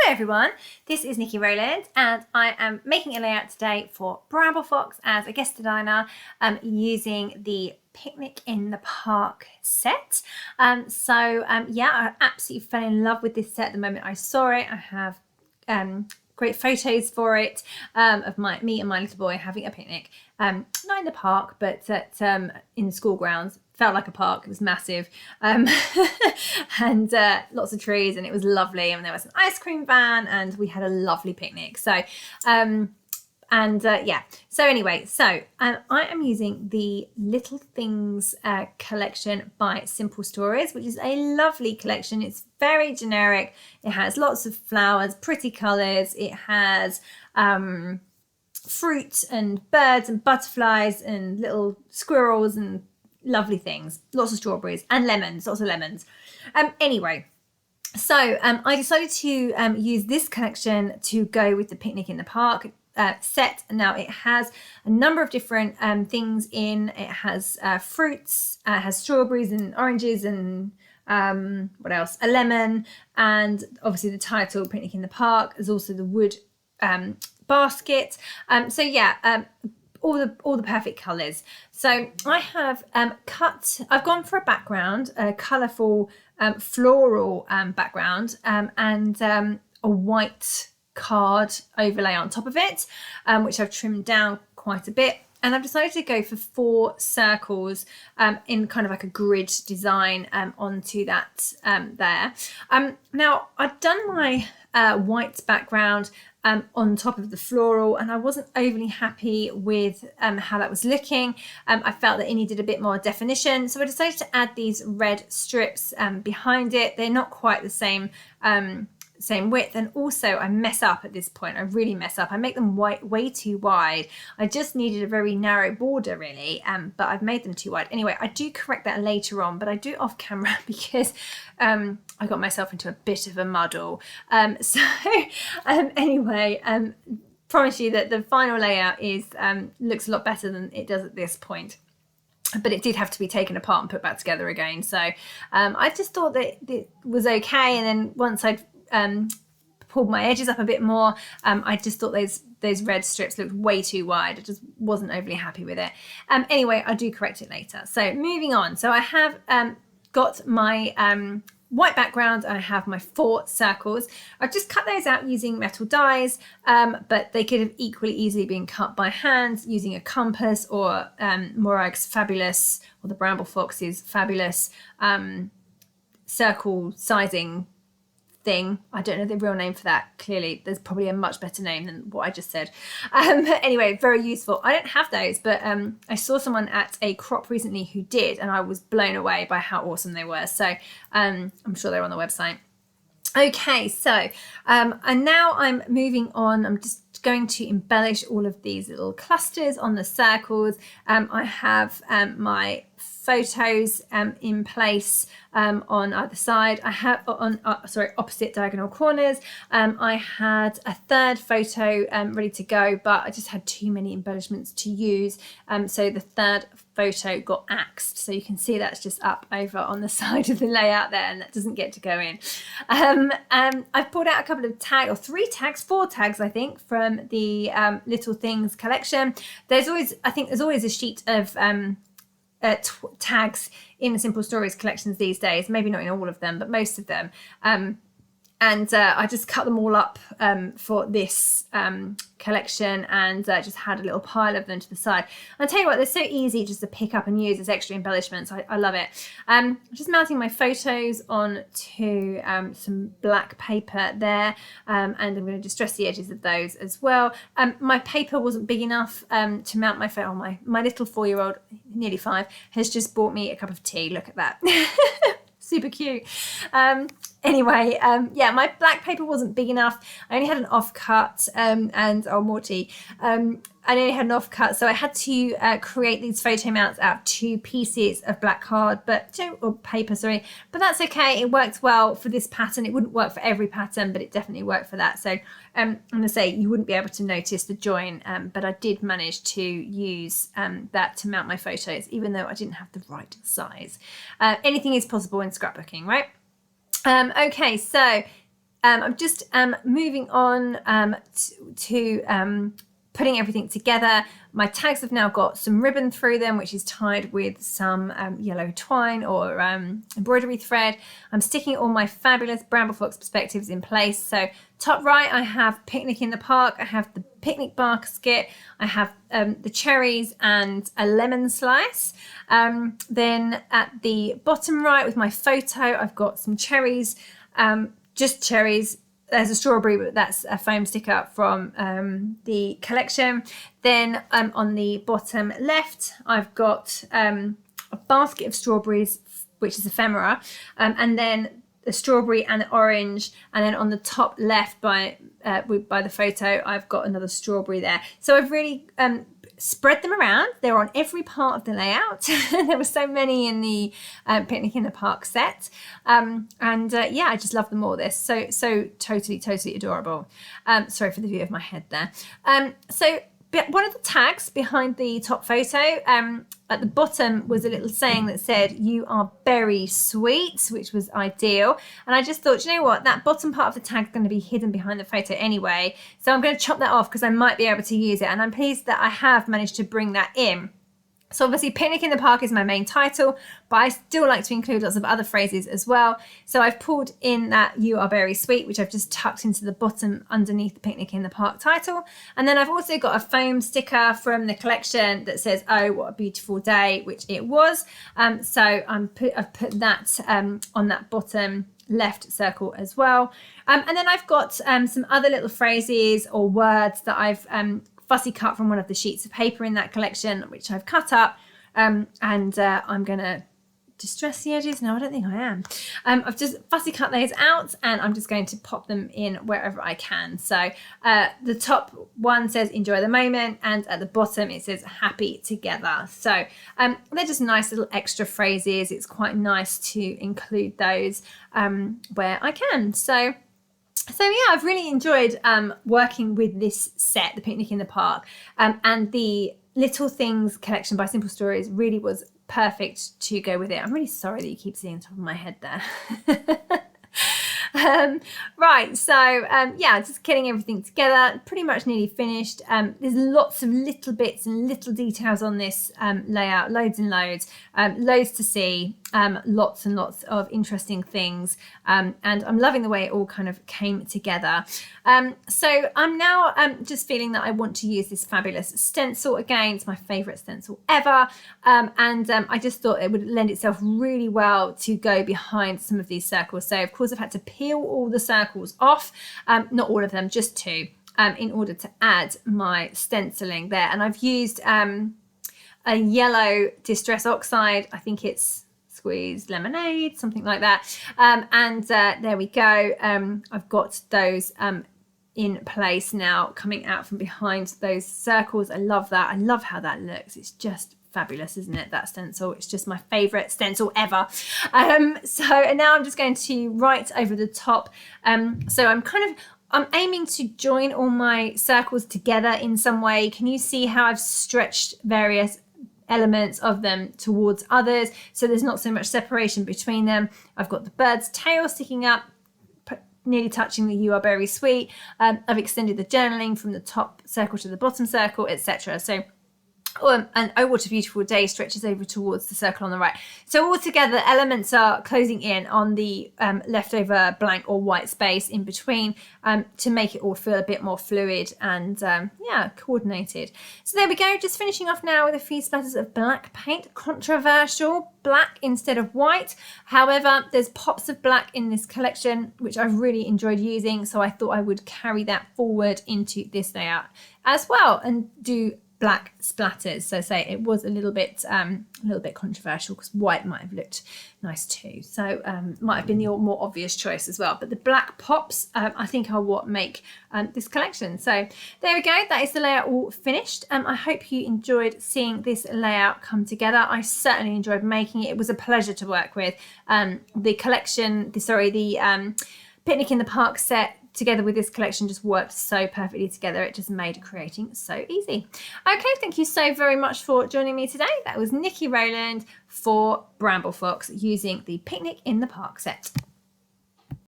Hello everyone, this is Niki Rowland and I am making a layout today for Bramble Fox as a guest designer using the Picnic in the Park set. Yeah, I absolutely fell in love with this set the moment I saw it. I have great photos for it of me and my little boy having a picnic, not in the park but in the school grounds. Felt like a park. It was massive, and lots of trees, and it was lovely. And there was an ice cream van, and we had a lovely picnic. So yeah. So anyway, I am using the Little Things collection by Simple Stories, which is a lovely collection. It's very generic. It has lots of flowers, pretty colours. It has fruit and birds and butterflies and little squirrels and lovely things. Lots of strawberries and lemons. Lots of lemons. Anyway. So I decided to use this collection to go with the Picnic in the Park set. Now it has a number of different things in. It has fruits, it has strawberries and oranges and what else? A lemon, and obviously the title Picnic in the Park. There's also the wood basket. All the perfect colours. So I have I've gone for a background, a colourful floral background, and a white card overlay on top of it, which I've trimmed down quite a bit. And I've decided to go for 4 circles in kind of like a grid design onto that there. Now I've done my white background on top of the floral, and I wasn't overly happy with how that was looking. I felt that it needed a bit more definition, so I decided to add these red strips behind it. They're not quite the same width, and also I mess up at this point. I really mess up. I make them way too wide. I just needed a very narrow border really, but I've made them too wide. Anyway, I do correct that later on, but I do it off camera because I got myself into a bit of a muddle. Anyway, promise you that the final layout looks a lot better than it does at this point. But it did have to be taken apart and put back together again. So I just thought that it was okay, and then once I'd pulled my edges up a bit more, I just thought those red strips looked way too wide. I just wasn't overly happy with it. Anyway, I do correct it later. So moving on. So I have got my white background, and I have my 4 circles. I've just cut those out using metal dies, but they could have equally easily been cut by hand using a compass or Morag's fabulous, or the Bramble Fox's fabulous circle sizing thing. I don't know the real name for that. Clearly there's probably a much better name than what I just said. Anyway, very useful. I don't have those, but I saw someone at a crop recently who did, and I was blown away by how awesome they were. So I'm sure they're on the website. Okay, so and now I'm moving on. I'm just going to embellish all of these little clusters on the circles. I have my photos in place on either side. I have opposite diagonal corners. I had a 3rd photo ready to go, but I just had too many embellishments to use, so the 3rd photo got axed. So you can see that's just up over on the side of the layout there, and that doesn't get to go in. I've pulled out a couple of tags, or 4 tags I think, from the Little Things collection. There's always a sheet of tags in the Simple Stories collections these days, maybe not in all of them, but most of them. I just cut them all up for this collection, and just had a little pile of them to the side. I'll tell you what, they're so easy just to pick up and use as extra embellishments. I love it. Just mounting my photos onto some black paper there, and I'm going to distress the edges of those as well. My paper wasn't big enough to mount my photo. My little 4-year-old, nearly 5, has just bought me a cup of tea. Look at that. Super cute. Anyway, yeah, my black paper wasn't big enough. I only had an offcut, and oh, Morty. I only had an offcut, so I had to create these photo mounts out of 2 pieces of black card, or paper, sorry. But that's okay. It worked well for this pattern. It wouldn't work for every pattern, but it definitely worked for that. So I'm going to say you wouldn't be able to notice the join, but I did manage to use that to mount my photos, even though I didn't have the right size. Anything is possible in scrapbooking, right? Okay, so I'm just moving on to putting everything together. My tags have now got some ribbon through them, which is tied with some yellow twine or embroidery thread. I'm sticking all my fabulous Bramble Fox Perspectives in place. So top right, I have Picnic in the Park. I have the picnic basket. I have the cherries and a lemon slice. Then at the bottom right with my photo, I've got some cherries, just cherries. There's a strawberry, but that's a foam sticker from the collection. Then on the bottom left, I've got a basket of strawberries, which is ephemera, and then the strawberry and the orange. And then on the top left by the photo, I've got another strawberry there. So I've really spread them around. They're on every part of the layout. There were so many in the Picnic in the Park set. Yeah, I just love them all. They're so totally adorable. Sorry for the view of my head there. So one of the tags behind the top photo, at the bottom was a little saying that said, "You are very sweet," which was ideal. And I just thought, you know what, that bottom part of the tag is going to be hidden behind the photo anyway. So I'm going to chop that off because I might be able to use it. And I'm pleased that I have managed to bring that in. So obviously Picnic in the Park is my main title, but I still like to include lots of other phrases as well. So I've pulled in that "You are very sweet," which I've just tucked into the bottom underneath the Picnic in the Park title. And then I've also got a foam sticker from the collection that says, "Oh, what a beautiful day," which it was. So I've put that on that bottom left circle as well. And then I've got some other little phrases or words that I've fussy cut from one of the sheets of paper in that collection, which I've cut up, and I'm going to distress the edges. No, I don't think I am. I've just fussy cut those out, and I'm just going to pop them in wherever I can. So the top one says "Enjoy the moment," and at the bottom it says "Happy together." So they're just nice little extra phrases. It's quite nice to include those where I can. So yeah, I've really enjoyed working with this set, the Picnic in the Park, and the Little Things collection by Simple Stories really was perfect to go with it. I'm really sorry that you keep seeing the top of my head there. Right, so yeah, just getting everything together, pretty much nearly finished. There's lots of little bits and little details on this layout, loads and loads, loads to see, lots and lots of interesting things, and I'm loving the way it all kind of came together. So I'm now just feeling that I want to use this fabulous stencil again. It's my favourite stencil ever, and I just thought it would lend itself really well to go behind some of these circles. So of course I've had to peel all the circles off, not all of them, just two, in order to add my stenciling there. And I've used a yellow Distress Oxide, I think it's Squeezed Lemonade, something like that, and there we go. I've got those in place now, coming out from behind those circles. I love that. I love how that looks. It's just fabulous, isn't it, that stencil? It's just my favorite stencil ever. And now I'm just going to write over the top. So I'm aiming to join all my circles together in some way. Can you see how I've stretched various elements of them towards others, so there's not so much separation between them? I've got the bird's tail sticking up, nearly touching the "You are very sweet." I've extended the journaling from the top circle to the bottom circle, etc. So and "Oh, what a beautiful day" stretches over towards the circle on the right. So all together, elements are closing in on the leftover blank or white space in between, to make it all feel a bit more fluid and yeah, coordinated. So there we go, just finishing off now with a few splatters of black paint. Controversial, black instead of white. However, there's pops of black in this collection, which I've really enjoyed using, so I thought I would carry that forward into this layout as well and do black splatters. So say it was a little bit controversial because white might have looked nice too. So might have been the more obvious choice as well. But the black pops, I think, are what make this collection. So there we go. That is the layout all finished. I hope you enjoyed seeing this layout come together. I certainly enjoyed making it. It was a pleasure to work with. The Picnic in the Park set together with this collection just worked so perfectly together. It just made creating so easy. Okay, thank you so very much for joining me today. That was Niki Rowland for Bramble Fox using the Picnic in the Park set.